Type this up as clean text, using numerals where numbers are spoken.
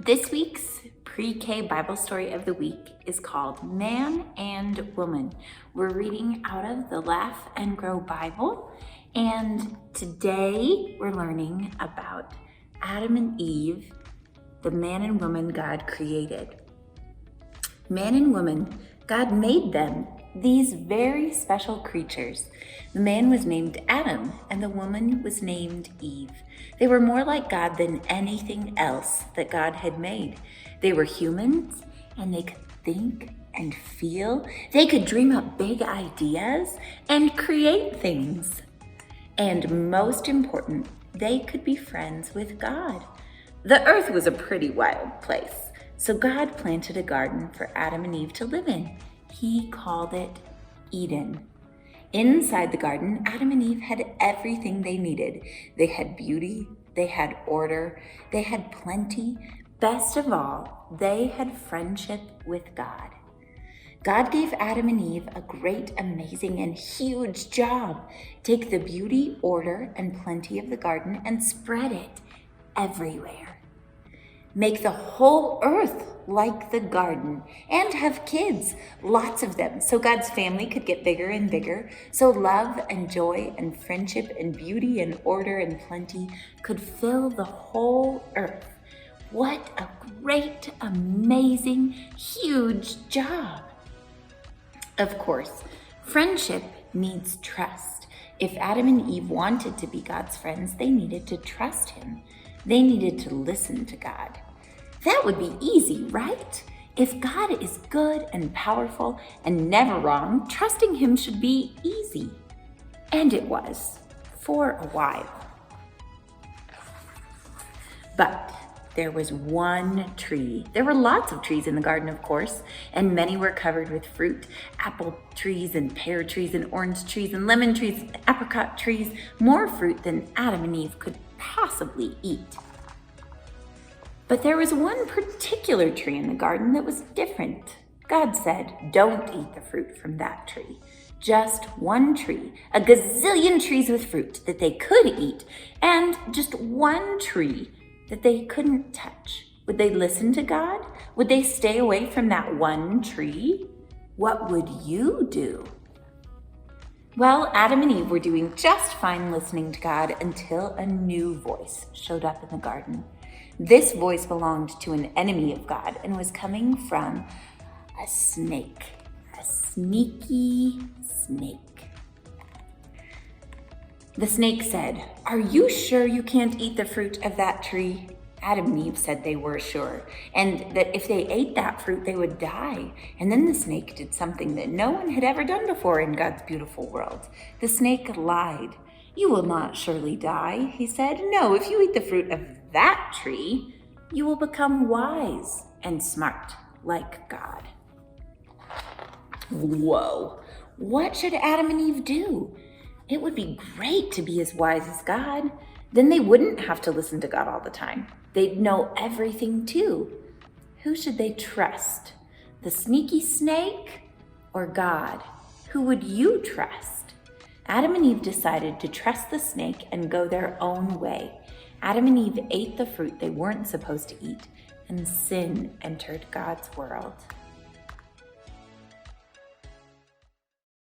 This week's pre-K Bible story of the week is called Man and Woman. We're reading out of the Laugh and Grow Bible, and today we're learning about Adam and Eve, the man and woman God created. Man and woman, God made them these very special creatures. The man was named Adam and the woman was named Eve. They were more like God than anything else that God had made. They were humans and they could think and feel. They could dream up big ideas and create things. And most important, they could be friends with God. The earth was a pretty wild place, so God planted a garden for Adam and Eve to live in. He called it Eden. Inside the garden, Adam and Eve had everything they needed. They had beauty, they had order, they had plenty. Best of all, they had friendship with God. God gave Adam and Eve a great, amazing, and huge job. Take the beauty, order, and plenty of the garden and spread it everywhere. Make the whole earth like the garden and have kids, lots of them, so God's family could get bigger and bigger, so love and joy and friendship and beauty and order and plenty could fill the whole earth. What a great, amazing, huge job. Of course, friendship needs trust. If Adam and Eve wanted to be God's friends, they needed to trust Him. They needed to listen to God. That would be easy, right? If God is good and powerful and never wrong, trusting Him should be easy. And it was, for a while. But there was one tree. There were lots of trees in the garden, of course, and many were covered with fruit. Apple trees and pear trees and orange trees and lemon trees and apricot trees. More fruit than Adam and Eve could possibly eat. But there was one particular tree in the garden that was different. God said, "Don't eat the fruit from that tree." Just one tree, a gazillion trees with fruit that they could eat, and just one tree that they couldn't touch. Would they listen to God? Would they stay away from that one tree? What would you do? Well, Adam and Eve were doing just fine listening to God until a new voice showed up in the garden. This voice belonged to an enemy of God and was coming from a snake, a sneaky snake. The snake said, "Are you sure you can't eat the fruit of that tree?" Adam and Eve said they were sure, and that if they ate that fruit, they would die. And then the snake did something that no one had ever done before in God's beautiful world. The snake lied. "You will not surely die," he said. "No, if you eat the fruit of that tree, you will become wise and smart like God." Whoa, what should Adam and Eve do? It would be great to be as wise as God. Then they wouldn't have to listen to God all the time. They'd know everything too. Who should they trust? The sneaky snake or God? Who would you trust? Adam and Eve decided to trust the snake and go their own way. Adam and Eve ate the fruit they weren't supposed to eat, and sin entered God's world.